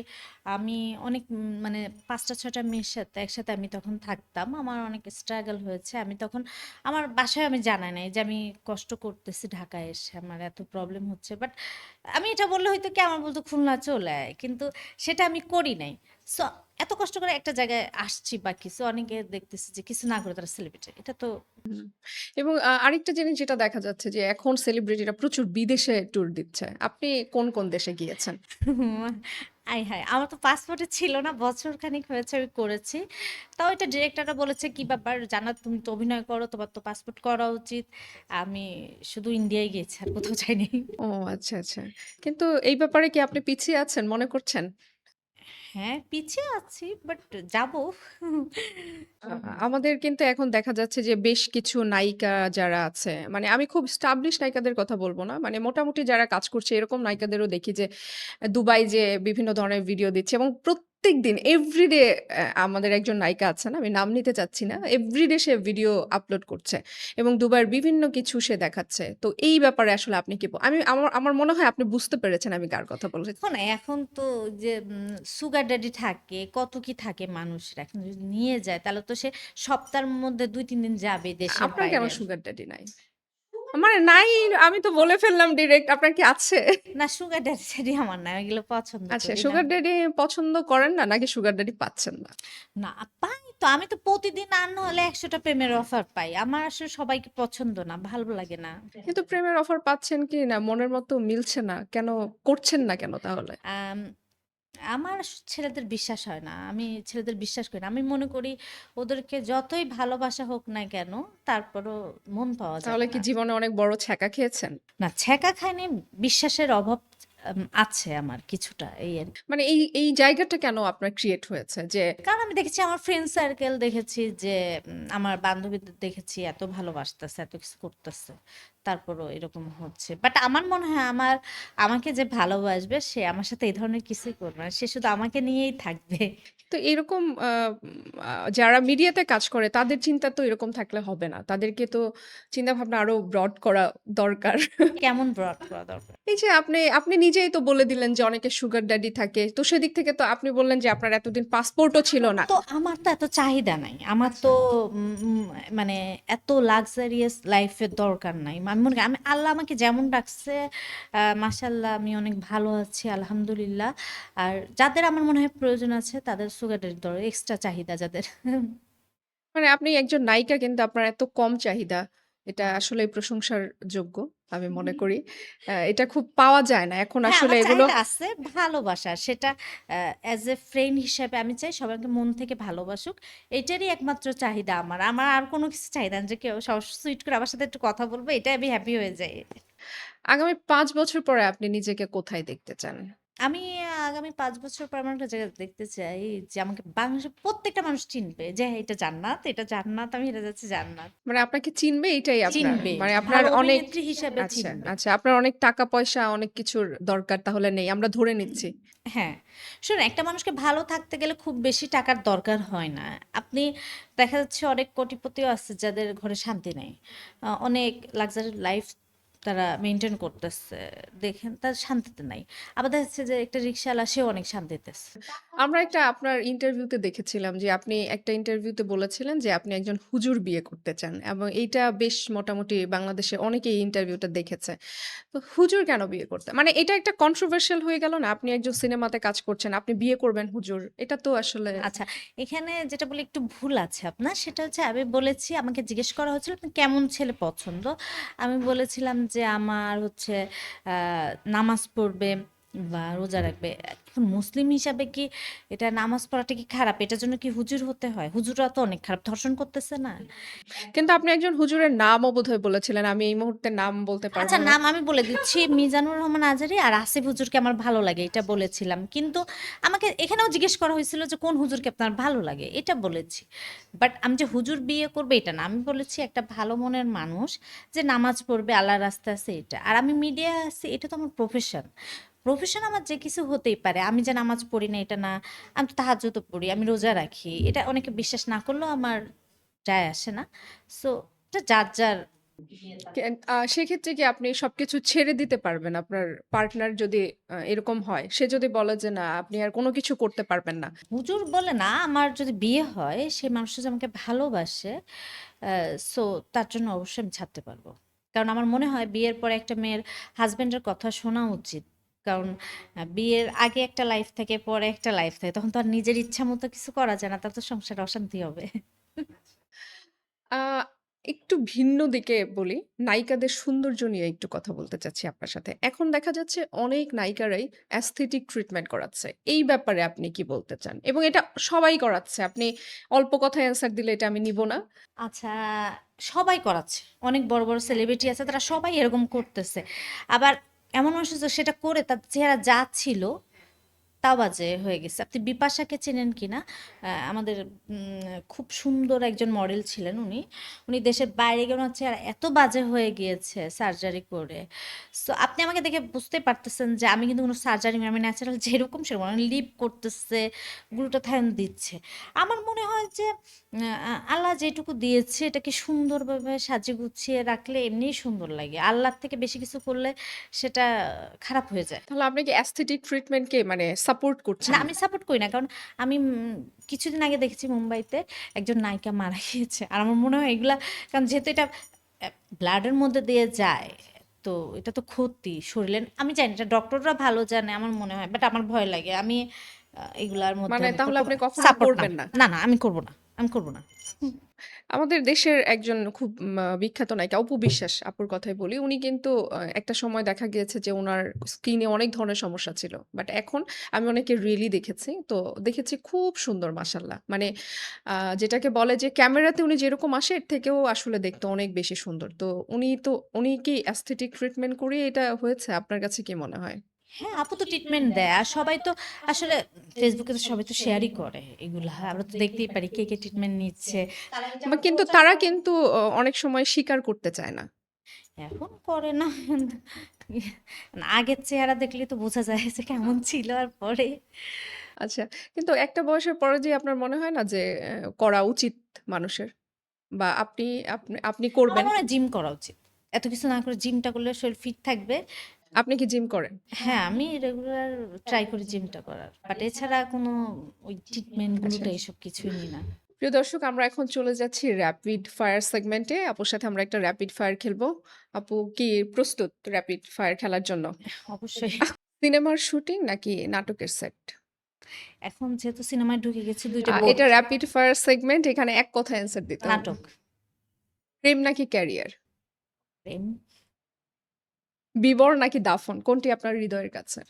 আমি অনেক মানে ৫ টা ৬ টা মেয়ের সাথে একসাথে আমি তখন থাকতাম। আমার অনেক স্ট্রাগল হয়েছে। আমি তখন আমার বাসায় আমি জানাই নাই যে আমি কষ্ট করতেছি ঢাকায় এসে। আমার এত প্রবলেম হচ্ছে। বাট আমি এটা বললে হয়তো কি আমার বলতো খুলনা চলে আয়। কিন্তু সেটা আমি করি নাই। সো এত কষ্ট করে একটা জায়গায় আসছি বা কিছু, অনেকে দেখতেছি যে কিছু না করে তারা সেলিব্রিটি। এটা তো হুম। এবং আরেকটা জিনিস যেটা দেখা যাচ্ছে যে এখন সেলিব্রিটিরা প্রচুর বিদেশে ট্যুর দিচ্ছে। আপনি কোন দেশে গিয়েছেন? আয় হায়! আমার তো পাসপোর্টে ছিল না। বছর খানেক হয়েছে আমি করেছি। তাও এটা ডিরেক্টররা বলেছে, "কি ব্যাপার? জান্নাত তুমি তো অভিনয় করো, তোমার তো পাসপোর্ট করা উচিত।" আমি শুধু ইন্ডিয়ায় গিয়েছি, আর কোথাও যাইনি। ও আচ্ছা। কিন্তু এই ব্যাপারে কি আপনি পিছিয়ে আছেন মনে করছেন? হ্যাঁ, পিছিয়ে আছি বাট যাবো। আ আমাদের কিন্তু এখন দেখা যাচ্ছে যে বেশ কিছু নায়িকা যারা আছে, মানে আমি খুব established নায়িকাদের কথা বলব না। মানে মোটামুটি যারা কাজ করছে এরকম নায়িকাদেরও দেখি যে দুবাই যেয়ে বিভিন্ন ধরনের ভিডিও দিচ্ছে এবং প্রত্যেকদিন এভরিডে আমাদের একজন নায়িকা আছেন, আমি নাম নিতে চাচ্ছি না। এভরিডে সে ভিডিও আপলোড করছে এবং দুবাইয়ের বিভিন্ন কিছু সে দেখাচ্ছে। তো এই ব্যাপারে আসলে আপনি কি আমি আমার মনে হয় আপনি বুঝতে পেরেছেন আমি কার কথা বলছি। এখন তো যে সুগার ড্যাডি থাকে, কত কি থাকে মানুষের। এখন যদি নিয়ে যায় তাহলে তো সে সপ্তাহের মধ্যে ২-৩ দিন যাবে দেশের আপনার কেন বাইরে। সুগার ড্যাডি নাই? মানে নাই, আমি তো বলে ফেললাম ডিরেক্ট। আপনার কি আছে? না, সুগার ড্যাডি ট্যাডি আমার না। আমি এগুলো পছন্দ আচ্ছা, করি না। সুগার ড্যাডি পছন্দ করেন না নাকি সুগার ড্যাডি পাচ্ছেন না? না, পাই তো। আমি তো প্রতিদিন আর না হলে ১০০ টা প্রেমের অফার পাই। আমার আসলে সবাইকে পছন্দ না। ভালো লাগে না। কিন্তু প্রেমের অফার পাচ্ছেন কি না মনের মতো মিলছে না। কেন করছেন না কেন তাহলে? আম আমার ছেলেদের বিশ্বাস হয় না। আমি ছেলেদের বিশ্বাস করি না। আমি মনে করি ওদেরকে যতই ভালোবাসা হোক না কেন, তারপরও মন পাওয়া তাহলে যাবে কি না। জীবনে অনেক বড় ছ্যাঁকা খেয়েছেন? না, ছ্যাঁকা খাইনি, বিশ্বাসের অভাব আছে আমার কিছুটা, এই আরকি। মানে এই জায়গাটা কেন আপনার ক্রিয়েট হয়েছে যে কারণ আমি দেখেছি আমার ফ্রেন্ড সার্কেল দেখেছি যে আমার বান্ধবীদের দেখেছি এত ভালোবাসতেছে, এত কিছু করতেছে। তারপরও এরকম হচ্ছে। বাট আমার মনে হয় আমাকে যে ভালোবাসবে সে আমার সাথে এই ধরনের কিছুই করবে না। সে শুধু আমাকে নিয়েই থাকবে। তো এরকম যারা মিডিয়াতে কাজ করে তাদের চিন্তা তো এরকম থাকলে হবে না। তাদেরকে তো চিন্তাভাবনা আরো ব্রড করা দরকার। কেমন ব্রড করা দরকার? এই যে আপনি নিজেই তো বলে দিলেন যে অনেকের সুগার ড্যাডি থাকে। তো সেদিক থেকে তো আপনি বললেন যে আপনার এতদিন পাসপোর্টও ছিল না। আমার তো এত চাহিদা নাই। আমার তো উম উম মানে এত লাক্সারিয়াস লাইফ এর দরকার নাই। আমি মনে করি আল্লাহ আমাকে যেমন রাখছে মাশাআল্লাহ আমি অনেক ভালো আছি আলহামদুলিল্লাহ। আর যাদের আমার মনে হয় প্রয়োজন আছে তাদের সুগার ড্যাডি দরকার, এক্সট্রা চাহিদা যাদের। মানে আপনি একজন নায়িকা কিন্তু আপনার এত কম চাহিদা। এটা আসলেই প্রশংসার যোগ্য আমি মনে করি। এটা খুব পাওয়া যায় না। এখন হ্যাঁ, আসলে আমার এগুলো চাহিদা আছে ভালোবাসার। সেটা অ্যাজ এ ফ্রেন্ড হিসেবে আমি চাই সবাইকে মন থেকে ভালোবাসুক। এটারই একমাত্র চাহিদা আমার। আমার আর কোনো কিছু চাহিদা না যে কেউ সুইট করে আমার সাথে একটু কথা বলবে, এটাই আমি হ্যাপি হয়ে যাই। আগামী ৫ বছর পরে আপনি নিজেকে কোথায় দেখতে চান? আমি আগামী ৫ বছর পর এমন একটা জায়গা দেখতে চাই যে আমাকে বাংলাদেশের প্রত্যেকটা মানুষ চিনবে যে হ্যাঁ, এটা জান্নাত, এটা জান্নাত, আমি হেরে যাচ্ছি জান্নাত। মানে আপনাকে চিনবে এটাই আপনার। চিনবে। মানে আপনার ভালো অনেক অভিনেত্রী হিসেবে আচ্ছা, চিনবে। আচ্ছা। আপনার অনেক টাকা-পয়সা অনেক কিছুর দরকার তাহলে নেই। আমরা ধরে নিচ্ছি। হ্যাঁ, শোনো একটা মানুষকে ভালো থাকতে গেলে খুব বেশি টাকার দরকার হয় না। আপনি দেখা যাচ্ছে অনেক কোটিপতিও আছে যাদের ঘরে শান্তি নাই। অনেক লাক্সারি লাইফ তারা মেইনটেইন করতেছে। দেখেন তার শান্তিতে নাই। আবার দেখা যাচ্ছে যে একটা রিক্শাওয়ালা সেও অনেক শান্তিতে আছে। আমরা একটা আপনার ইন্টারভিউতে দেখেছিলাম যে আপনি একটা ইন্টারভিউতে বলেছিলেন যে আপনি একজন হুজুর বিয়ে করতে চান এবং এইটা বেশ মোটামুটি বাংলাদেশে অনেকেই এই ইন্টারভিউটা দেখেছে। তো হুজুর কেন বিয়ে করতে? মানে এটা একটা কন্ট্রোভার্সিয়াল হয়ে গেল না? আপনি একজন সিনেমাতে কাজ করছেন, আপনি বিয়ে করবেন হুজুর। এটা তো আসলে আচ্ছা, এখানে যেটা বলি একটু ভুল আছে আপনার। সেটা হচ্ছে আমি বলেছি আমাকে জিজ্ঞেস করা হয়েছিল আপনি কেমন ছেলে পছন্দ? আমি বলেছিলাম যে আমার হচ্ছে আ নামাজ পড়বে বা রোজা রাখবে। এখন মুসলিম হিসাবে কি এটা নামাজ পড়াটা কি খারাপ? এটার জন্য কি হুজুর হতে হয়? হুজুররা তো অনেক খারাপ। ধর্ষণ করতেছে না? কিন্তু আপনি একজন হুজুরের নামও বোধহয় বলেছিলেন। আমি এই মুহূর্তে নাম বলতে পারব আচ্ছা, না। নাম আমি বলে দিচ্ছি। মিজানুর রহমান আজারি আর আসিফ হুজুরকে আমার ভালো লাগে, এটা বলেছিলাম। কিন্তু আমাকে এখানেও জিজ্ঞেস করা হয়েছিল যে, "কোন হুজুরকে আপনার ভালো লাগে?" এটা বলেছি। বাট আমি যে হুজুর বিয়ে করবে এটা না। আমি বলেছি একটা ভালো মনের মানুষ যে নামাজ পড়বে, আল্লাহর রাস্তায় আছে এটা। আর আমি মিডিয়ায় আছি এটা তো আমার প্রফেশন। প্রফেশন আমার যে কিছু হতেই পারে। আমি যে নামাজ পড়ি না এটা না। আমি তো তাহাজ্জুদও পড়ি, আমি রোজা রাখি। এটা অনেকে বিশ্বাস না করলেও আমার যায় আসে না। সো এটা যার, যার সেক্ষেত্রে কি আপনি সবকিছু ছেড়ে দিতে পারবেন? আপনার পার্টনার যদি এরকম হয়, সে যদি বলে যে না আপনি আর কোন কিছু করতে পারবেন না। হুজুর বলে না, আমার যদি বিয়ে হয়, সে মানুষটা যদি আমাকে ভালোবাসে, সো তার জন্য অবশ্যই আমি ছাড়তে পারবো। কারণ আমার মনে হয় বিয়ের পরে একটা মেয়ের হাসব্যান্ডের কথা শোনা উচিত। কারণ বিয়ের আগে একটা লাইফ থাকে, পরে একটা লাইফ থাকে। তখন তো আর নিজের ইচ্ছা মতো কিছু করা যায় না। তাহলে তো সংসারে অশান্তি হবে। আ একটু ভিন্ন দিকে বলি, নায়িকাদের সৌন্দর্য নিয়ে একটু কথা বলতে চাচ্ছি আপনার সাথে। এখন দেখা যাচ্ছে অনেক নায়িকারাই অ্যাস্থেটিক ট্রিটমেন্ট করাচ্ছে। এই ব্যাপারে আপনি কি বলতে চান? এবং এটা সবাই করাচ্ছে। আপনি অল্প কথায় অ্যান্সার দিলে এটা আমি নিব না। আচ্ছা, সবাই করাচ্ছে। অনেক বড়, বড় সেলিব্রিটি আছে তারা সবাই এরকম করতেছে। আবার এমন মানুষ আছে সেটা করে তার চেহারা যা ছিল তাও বাজে হয়ে গেছে। আপনি বিপাশাকে চেনেন কিনা? আমাদের খুব সুন্দর একজন মডেল ছিলেন উনি। উনি দেশের বাইরে গিয়ে উনার চেহারা এত বাজে হয়ে গিয়েছে সার্জারি করে। সো আপনি আমাকে দেখে বুঝতে পারতেছেন যে আমি কিন্তু কোনো সার্জারি না, আমি ন্যাচারাল যেরকম সেরকম। লিপ করতেছে, গ্লুটাথায়ন দিচ্ছে। আমার মনে হয় যে আল্লাহ যেটুকু দিয়েছে এটাকে সুন্দরভাবে সাজিয়ে গুছিয়ে রাখলে এমনিই সুন্দর লাগে। আল্লাহর থেকে বেশি কিছু করলে সেটা খারাপ হয়ে যায়। তাহলে আপনি কি অ্যাস্থেটিক ট্রিটমেন্ট কে মানে সাপোর্ট না, করছেন? আমি সাপোর্ট করি না। কারণ আমি কিছুদিন আগে দেখেছি মুম্বাইতে একজন নায়িকা মারা গিয়েছে। আর আমার মনে হয় এগুলা কারণ যেহেতু এটা ব্লাডের মধ্যে দিয়ে যায়, তো এটা তো ক্ষতি শরীরের। আমি জানি এটা ডক্টররা ভালো জানে আমার মনে হয়। বাট আমার ভয় লাগে। আমি এগুলার মধ্যে মানে আমি তাহলে আপনি কখনো সাপোর্ট না। করবেন না। না, না আমি করব না। আমি করব না। আমাদের দেশের একজন খুব বিখ্যাত নায়িকা অপু বিশ্বাস আপুর কথাই বলি। উনি কিন্তু একটা সময় দেখা গিয়েছে যে উনার স্কিনে অনেক ধরনের সমস্যা ছিল। বাট এখন আমি ওনাকে রিয়েলি দেখেছি। তো দেখেছি খুব সুন্দর মাশাআল্লাহ। মানে যেটাকে বলে যে ক্যামেরাতে উনি যেরকম আসে এর থেকেও আসলে দেখতে অনেক বেশি সুন্দর। তো উনি কি অ্যাস্থেটিক ট্রিটমেন্ট করিয়ে এটা হয়েছে? আপনার কাছে কি মনে হয়? হ্যাঁ, আপু তো ট্রিটমেন্ট দেয়। আর সবাই তো আসলে ফেসবুকে তো সবাই তো শেয়ারই করে এগুলা। আমরা তো দেখতেই পারি কে, কে ট্রিটমেন্ট নিচ্ছে। কিন্তু তারা কিন্তু অনেক সময় স্বীকার করতে চায় না। এখন করে না। আগের চেহারা দেখলেই তো বোঝা যায় যে কেমন ছিল আর পরে। আচ্ছা। কিন্তু একটা বয়সের পরে যে আপনার মনে হয় না যে করা উচিত মানুষের? বা আপনি আপনি আপনি আমার করবেন? মনে হয় জিম করা উচিত। এত কিছু না করে জিমটা করলে শরীর ফিট থাকবে। আপনি কি জিম করেন? হ্যাঁ, আমি রেগুলার ট্রাই করি জিমটা করার। বাট এছাড়া কোনো ওই ট্রিটমেন্ট আচ্ছা। গ্লুটা এসব কিছুই নিই না। প্রিয় দর্শক, আমরা এখন চলে যাচ্ছি র‍্যাপিড ফায়ার সেগমেন্টে। আপুর সাথে আমরা একটা র‍্যাপিড ফায়ার খেলবো। আপু কি প্রস্তুত র‍্যাপিড ফায়ার খেলার জন্য? অবশ্যই। সিনেমার শুটিং নাকি নাটকের সেট? এখন যেহেতু সিনেমায় ঢুকে গেছি ২ টা বোথ। এটা র‍্যাপিড ফায়ার সেগমেন্ট, এখানে এক কথায় অ্যান্সার দিতে হবে। নাটক, প্রেম নাকি ক্যারিয়ার? প্রেম। বিবর নাকি দাফন? কোনটি আপনার হৃদয়ের কাছে?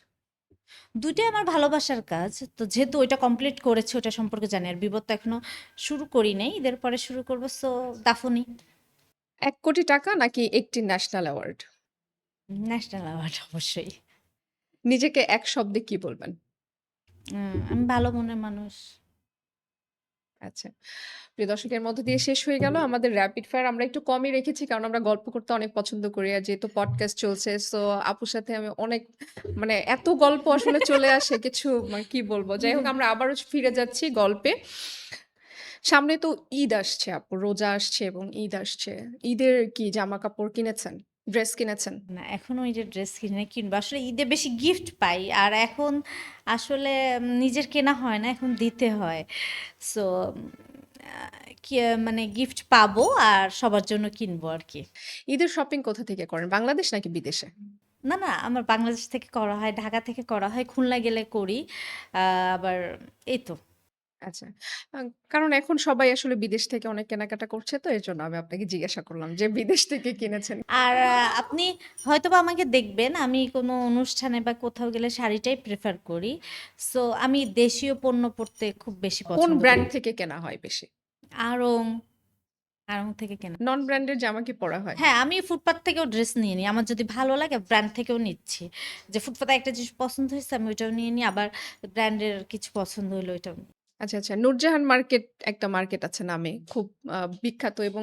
২ টাই আমার ভালোবাসার কাজ। তো যেহেতু ওইটা কমপ্লিট করেছি ওটা সম্পর্কে জানি। আর বিবর তো এখনো শুরু করি নাই। ঈদের পরে শুরু করব। সো দাফুনি। ৳১,০০,০০,০০০ নাকি একটি ন্যাশনাল অ্যাওয়ার্ড? ন্যাশনাল অ্যাওয়ার্ড অবশ্যই। নিজেকে এক শব্দে কি বলবেন? আমি ভালো মনের মানুষ। আচ্ছা। প্রিয় দর্শকের মধ্য দিয়ে শেষ হয়ে গেল আমাদের র‍্যাপিড ফায়ার। আমরা একটু কমই রেখেছি কারণ আমরা গল্প করতে অনেক পছন্দ করি। আর যেহেতু পডকাস্ট চলছে, সো আপুর সাথে আমি অনেক মানে এত গল্প আসলে চলে আসে কিছু মানে কি বলবো? যাই হোক, আমরা আবারও ফিরে যাচ্ছি গল্পে। সামনে তো ঈদ আসছে আপু, রোজা আসছে এবং ঈদ আসছে। ঈদের কি জামা-কাপড় কিনেছেন? ড্রেস কিনেছেন? না এখনো ঈদের ড্রেস কিনি নাই, কিনবো। আসলে ঈদে বেশি গিফট পাই। আর এখন আসলে নিজের কেনা হয় না, এখন দিতে হয়। সো কি মানে গিফট পাবো আর সবার জন্য কিনবো আরকি। ঈদের শপিং কোথা থেকে করেন? বাংলাদেশ নাকি বিদেশে? না, না আমার বাংলাদেশ থেকে করা হয়, ঢাকা থেকে করা হয়, খুলনা গেলে করি। আ আবার এই তো। আচ্ছা। আ কারণ এখন সবাই আসলে বিদেশ থেকে অনেক কেনাকাটা করছে, তো এজন্য আমি আপনাকে জিজ্ঞাসা করলাম যে বিদেশ থেকে কিনেছেন। আর আপনি হয়তোবা আমাকে দেখবেন আমি কোনো অনুষ্ঠানে বা কোথাও গেলে শাড়িটাই প্রেফার করি। সো আমি দেশীয় পণ্য পড়তে খুব বেশি কোন পছন্দ ব্র্যান্ড করি। থেকে কেনা হয় বেশি? আড়ং, আড়ং থেকে কেনা। নন ব্র্যান্ডের জামা কি পরা হয়? হ্যাঁ, আমি ফুটপাত থেকেও ড্রেস নিয়ে নিই। আমার যদি ভালো লাগে ব্র্যান্ড থেকেও নিচ্ছি। যে ফুটপাতে একটা জিনিস পছন্দ হইছে আমি ওইটাও নিয়ে নিই। আবার ব্র্যান্ডের কিছু পছন্দ হইলে ওইটাও নিই। আচ্ছা, আচ্ছা। নূরজাহান মার্কেট একটা মার্কেট আছে নামে। খুব বিখ্যাত এবং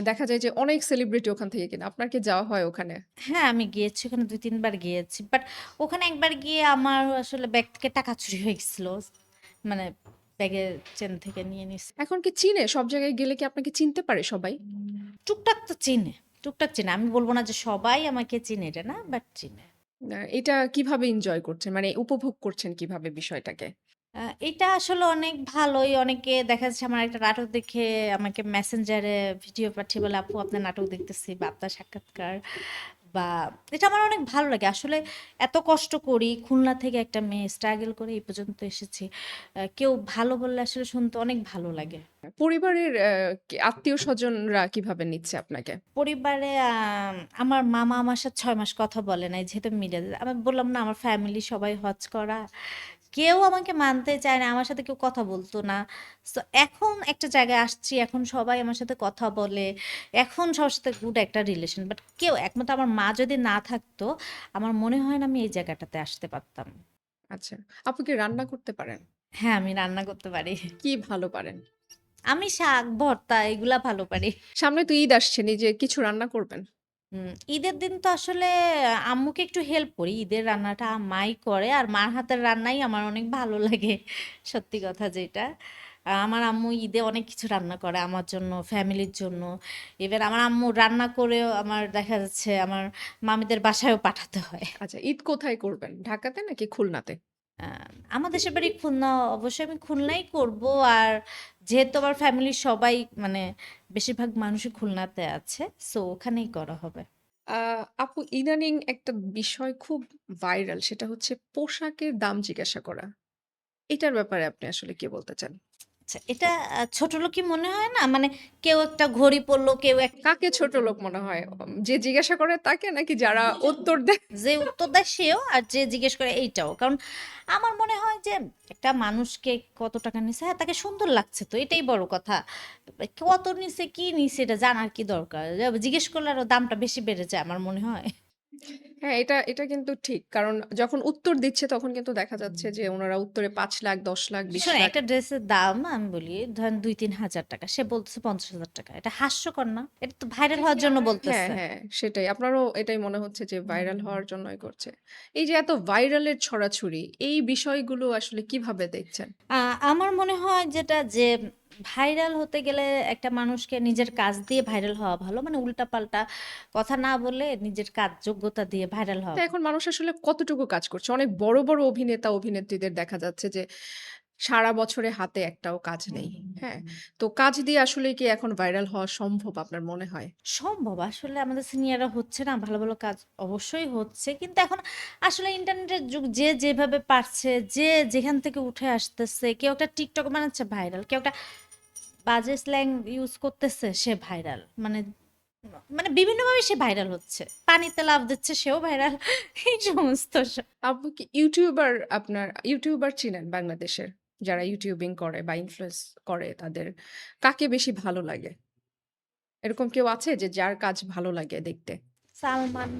দেখা যায় যে অনেক সেলিব্রিটি ওখান থেকে কেনে। আপনার কি যাওয়া হয় ওখানে? হ্যাঁ, আমি গিয়েছি ওখানে ২-৩ বার গিয়েছি। বাট ওখানে একবার গিয়ে আমার আসলে ব্যাগ থেকে টাকা চুরি হয়ে গেছিল। মানে ব্যাগের চেন থেকে নিয়ে নিছে। এখন কি চিনে? সব জায়গায় গেলে কি আপনাকে চিনতে পারে সবাই? টুকটাক তো চিনে, টুকটাক চিনে। আমি বলব না যে সবাই আমাকে চিনে এটা না, বাট চিনে। এটা কিভাবে এনজয় করছেন? মানে উপভোগ করছেন কিভাবে বিষয়টাকে? আ এটা আসলে অনেক ভালোই। অনেকে দেখা যাচ্ছে আমার একটা নাটক দেখে আমাকে মেসেঞ্জারে ভিডিও পাঠিয়ে বলে, "আপু আপনার নাটক দেখতেছি বা আপনার সাক্ষাৎকার" বা এটা আমার অনেক ভালো লাগে। আসলে এত কষ্ট করি, খুলনা থেকে একটা মেয়ে স্ট্রাগল করে এই পর্যন্ত এসেছি। কেউ ভালো বললে আসলে শুনতে অনেক ভালো লাগে। পরিবারের আত্মীয়স্বজনরা কিভাবে নিচ্ছে আপনাকে? পরিবারে আমার মামা আমার সাথে ৬ মাস কথা বলে নাই। যেহেতু মিডল আমি বললাম না আমার ফ্যামিলি সবাই হজ করা। কেউ আমাকে মানতে চায় না। আমার সাথে কেউ কথা বলত না। সো এখন একটা জায়গায় আসছি। এখন সবাই আমার সাথে কথা বলে। এখন সবার সাথে গুড একটা রিলেশন। বাট কেউ একমাত্র আমার মা যদি না থাকতো, আমার মনে হয় না আমি এই জায়গাটাতে আসতে পারতাম। আচ্ছা। আপু কি রান্না করতে পারেন? হ্যাঁ, আমি রান্না করতে পারি। কি ভালো পারেন? আমি শাক, ভর্তা এগুলা ভালো পারি। সামনে তো ঈদ আসছে, নিজে কিছু রান্না করবেন? ঈদের দিন তো আসলে আম্মুকে একটু হেল্প করি। ঈদের রান্নাটা মাই করে। আর মার হাতের রান্নাই আমার অনেক ভালো লাগে। সত্যি কথা যেটা। আমার আম্মু ঈদে অনেক কিছু রান্না করে আমার জন্য, ফ্যামিলির জন্য। ইভেন আমার আম্মু রান্না করেও আমার দেখা যাচ্ছে আমার মামিদের বাসায়ও পাঠাতে হয়। আচ্ছা, ঈদ কোথায় করবেন? ঢাকাতে নাকি খুলনাতে? আ আমার দেশের বাড়ি খুলনা। অবশ্যই আমি খুলনাই করব। আর যেহেতু আমার ফ্যামিলির সবাই মানে বেশিরভাগ মানুষই খুলনাতে আছে। সো ওখানেই করা হবে। আ আপু, ইদানিং একটা বিষয় খুব ভাইরাল, সেটা হচ্ছে পোশাকের দাম জিজ্ঞাসা করা। এটার ব্যাপারে আপনি আসলে কি বলতে চান? আচ্ছা, এটা ছোটলোকি মনে হয় না? মানে কেউ একটা ঘড়ি পরলো, কেউ কাকে ছোট লোক মনে হয়? যে জিজ্ঞাসা করে তাকে নাকি যারা উত্তর দেয়? যে উত্তর দেয় সেও আর যে জিজ্ঞেস করে এইটাও। কারণ আমার মনে হয় যে একটা মানুষকে কত টাকা নিছে, হ্যাঁ, তাকে সুন্দর লাগছে তো এটাই বড় কথা। কত নিছে, কি নিছে এটা জানার কি দরকার? জিজ্ঞেস করলে আরো দামটা বেশি বেড়ে যায় আমার মনে হয়। হ্যাঁ, এটা কিন্তু ঠিক। কারণ যখন উত্তর দিচ্ছে তখন কিন্তু দেখা যাচ্ছে যে উনারা উত্তরে ৫,০০,০০০, ১০,০০,০০০, শোনেন ২০,০০,০০০। একটা ড্রেসের দাম আমি বলি ধরেন ২-৩ হাজার টাকা। সে বলতেছে ৫০,০০০ টাকা। এটা হাস্যকর না? এটা তো ভাইরাল হওয়ার জন্য হ্যাঁ, বলতেছে। হ্যাঁ, সেটাই। আপনারও এটাই মনে হচ্ছে যে ভাইরাল হওয়ার জন্যই করছে। এই যে এত ভাইরালের ছড়াছড়ি, এই বিষয়গুলো আসলে কিভাবে দেখছেন? আ আমার মনে হয় যে ভাইরাল হতে গেলে একটা মানুষকে নিজের কাজ দিয়ে ভাইরাল হওয়া ভালো। মানে উল্টাপাল্টা কথা না বলে নিজের কাজ যোগ্যতা দিয়ে ভাইরাল তো হওয়া ভালো। এখন মানুষ আসলে কতটুকু কাজ করছে? অনেক বড়, বড় অভিনেতা, অভিনেত্রীদের দেখা যাচ্ছে যে সারা বছরে হাতে একটাও কাজ নেই। হ্যাঁ? তো কাজ দিয়ে আসলে কি এখন ভাইরাল হওয়া সম্ভব আপনার মনে হয়? সম্ভব। আসলে আমাদের সিনিয়ররা হচ্ছে না, ভালো, ভালো কাজ অবশ্যই হচ্ছে। কিন্তু এখন আসলে ইন্টারনেটের যুগ যে যেভাবে পারছে, যে যেখান থেকে উঠে আসতেছে, কেউ একটা টিকটক বানাচ্ছে ভাইরাল, কেউ একটা বাজে স্ল্যাং ইউজ করতেছে সে ভাইরাল। মানে বিভিন্নভাবে সে ভাইরাল হচ্ছে। পানিতে লাফ দিচ্ছে সেও ভাইরাল। এই সমস্ত আপু কি ইউটিউবার চিনেন বাংলাদেশের? যারা ইউটিউবিং করে বা ইনফ্লুয়েন্স করে তাদের কাকে বেশি ভালো লাগে? এরকম কেউ আছে যে যার কাজ ভালো লাগে দেখতে? সালমান,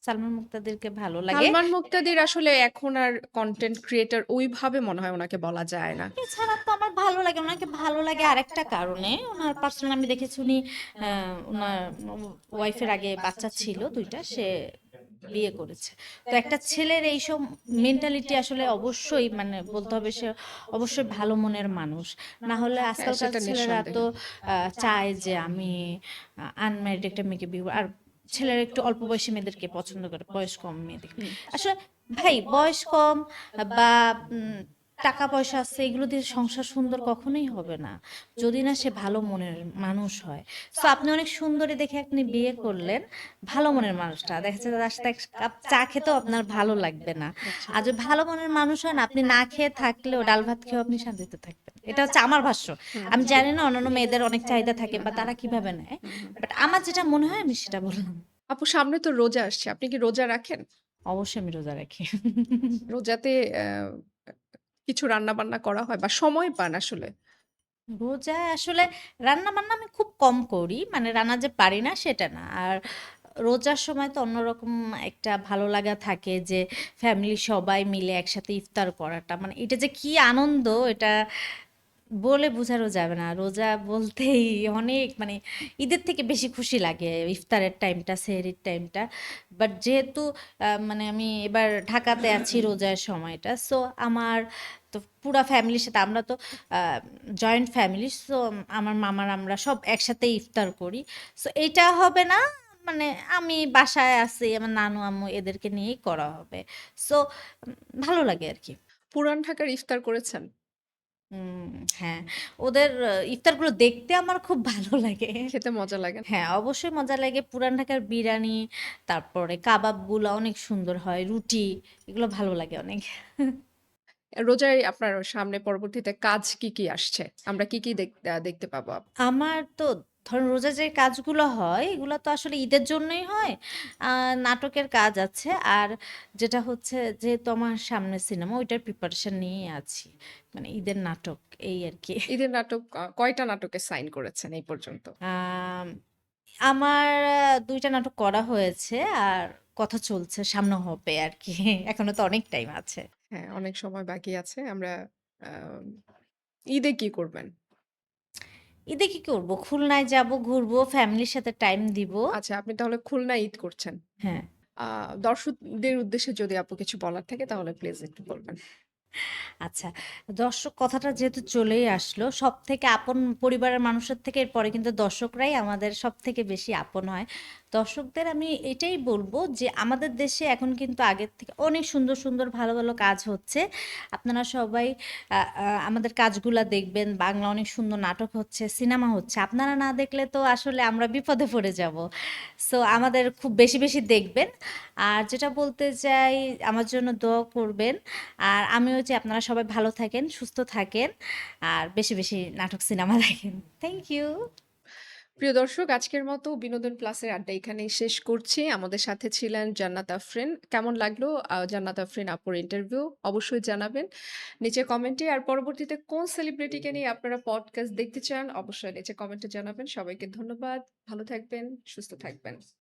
সালমান মুক্তাদিরকে ভালো লাগে। সালমান মুক্তাদির আসলে এখন আর কনটেন্ট ক্রিয়েটর ওইভাবে মনে হয় উনাকে বলা যায় না। এছাড়া তো আমার ভালো লাগে, উনাকে ভালো লাগে আরেকটা কারণে। উনার পার্সোনাল আমি দেখেছি উনি উনার ওয়াইফের আগে বাচ্চা ছিল ২ টা। সে বিয়ে করেছে। তো একটা ছেলের এইসব মেন্টালিটি আসলে অবশ্যই মানে বলতে হবে সে অবশ্যই ভালো মনের মানুষ। না হলে হ্যাঁ, আজকালকার সেটা ছেলেরা তো নিঃসন্দেহে। চায় যে আমি আনম্যারিড একটা মেয়েকে বিয়ে করব। আর ছেলেরা একটু অল্প বয়সী মেয়েদেরকে পছন্দ করে, বয়স কম মেয়েদেরকে। হুম। আসলে ভাই বয়স কম বা টাকা পয়সা আছে এগুলো দিয়ে সংসার সুন্দর কখনোই হবে না। যদি না সে ভালো মনের মানুষ হয়। সো আপনি অনেক সুন্দরী দেখে আপনি বিয়ে করলেন, ভালো মনের মানুষটা। দেখা যাচ্ছে তার সাথে ১ কাপ চা খেতেও আপনার ভালো লাগবে না। আচ্ছা। আর যদি ভালো মনের মানুষ হয় না, আপনি না খেয়ে থাকলেও ডাল ভাত খেয়েও আপনি শান্তিতে থাকবেন। এটা হচ্ছে আমার ভাষ্য। হুম, আমি হুম। জানি না অন্যান্য মেয়েদের অনেক চাহিদা থাকে হুম, বা হুম। তারা কিভাবে নেয়। হুম, হুম। বাট আমার যেটা মনে হয় আমি সেটা বললাম। আপু সামনে তো রোজা আসছে। আপনি কি রোজা রাখেন? অবশ্যই আমি রোজা রাখি। রোজাতে কিছু রান্না-বান্না করা হয় বা সময় পান আসলে? রোজায় আসলে রান্না-বান্না আমি খুব কম করি। মানে রান্না যে পারি না সেটা না। আর রোজার সময় তো অন্যরকম একটা ভালো লাগা থাকে যে ফ্যামিলির সবাই মিলে একসাথে ইফতার করাটা। মানে এটা যে কি আনন্দ এটা বলে বোঝানো যাবে না। রোজা বলতেই অনেক মানে ঈদের থেকে বেশি খুশি লাগে ইফতারের টাইমটা, সেহরির টাইমটা। বাট যেহেতু মানে আমি এবার ঢাকাতে আছি রোজার সময়টা। সো আমার তো পুরা ফ্যামিলির সাথে আমরা তো আ জয়েন্ট ফ্যামিলি। সো আমার মামারা আমরা সব একসাথে ইফতার করি। সো এইটা হবে না মানে আমি বাসায় আছি, আমার নানু, আম্মু এদেরকে নিয়েই করা হবে। সো ভালো লাগে আরকি। পুরান ঢাকার ইফতার করেছেন? হুম, হ্যাঁ। ওদের ইফতারগুলো দেখতে আমার খুব ভালো লাগে। খেতে মজা লাগে? হ্যাঁ, অবশ্যই মজা লাগে। পুরান ঢাকার বিরানি, তারপরে কাবাবগুলা অনেক সুন্দর হয়। রুটি, এগুলো ভালো লাগে অনেক। রোজায় আপনার সামনে পরবর্তীতে কাজ কি আসছে? আমরা কি দেখতে পাবো? আমার তো ধরুন রোজা যে কাজগুলো হয়, এগুলো তো আসলে ঈদের জন্যই হয়। আ নাটকের কাজ আছে। আর যেটা হচ্ছে যেহেতু আমার সামনে সিনেমা, ওইটার প্রিপারেশন নিয়েই আছি। মানে ঈদের নাটক এই আরকি। ঈদের নাটক কয়টা নাটকে সাইন করেছেন এই পর্যন্ত? আম আমার ২ টা নাটক করা হয়েছে। আর কথা চলছে, সামনে হবে আরকি। এখনো তো অনেক টাইম আছে। হ্যাঁ, অনেক সময় বাকি আছে। আমরা আম ঈদে কি করবেন? ঈদে কি করব? খুলনায় যাবো, ঘুরবো, ফ্যামিলির সাথে টাইম দিব। আচ্ছা, আপনি তাহলে খুলনায় ঈদ করছেন। হ্যাঁ। আ দর্শকদের উদ্দেশ্যে যদি আপু কিছু বলার থাকে তাহলে প্লিজ একটু বলবেন। আচ্ছা, দর্শক কথাটা যেহেতু চলেই আসলো, সবথেকে আপন পরিবারের মানুষের থেকে এরপরে কিন্তু দর্শকরাই আমাদের সবথেকে বেশি আপন হয়। দর্শকদের আমি এটাই বলব যে আমাদের দেশে এখন কিন্তু আগের থেকে অনেক সুন্দর, সুন্দর ভালো, ভালো কাজ হচ্ছে। আপনারা সবাই আমাদের কাজগুলা দেখবেন। বাংলা অনেক সুন্দর নাটক হচ্ছে, সিনেমা হচ্ছে। আপনারা না দেখলে তো আসলে আমরা বিপদে পড়ে যাব। সো আমাদের খুব বেশি, বেশি দেখবেন। আর যেটা বলতে চাই আমার জন্য দোয়া করবেন। আর আমিও যে আপনারা সবাই ভালো থাকেন, সুস্থ থাকেন। আর বেশি, বেশি নাটক সিনেমা দেখেন। Thank you. প্রিয় দর্শক, আজকের মতো বিনোদন প্লাসের আড্ডা এখানেই শেষ করছি। আমাদের সাথে ছিলেন জান্নাত আফরিন। কেমন লাগলো জান্নাত আফরিন আপুর ইন্টারভিউ? অবশ্যই জানাবেন নিচে কমেন্টে। আর পরবর্তীতে কোন সেলিব্রিটিকে নিয়ে আপনারা পডকাস্ট দেখতে চান, অবশ্যই নিচে কমেন্টে জানাবেন। সবাইকে ধন্যবাদ। ভালো থাকবেন, সুস্থ থাকবেন।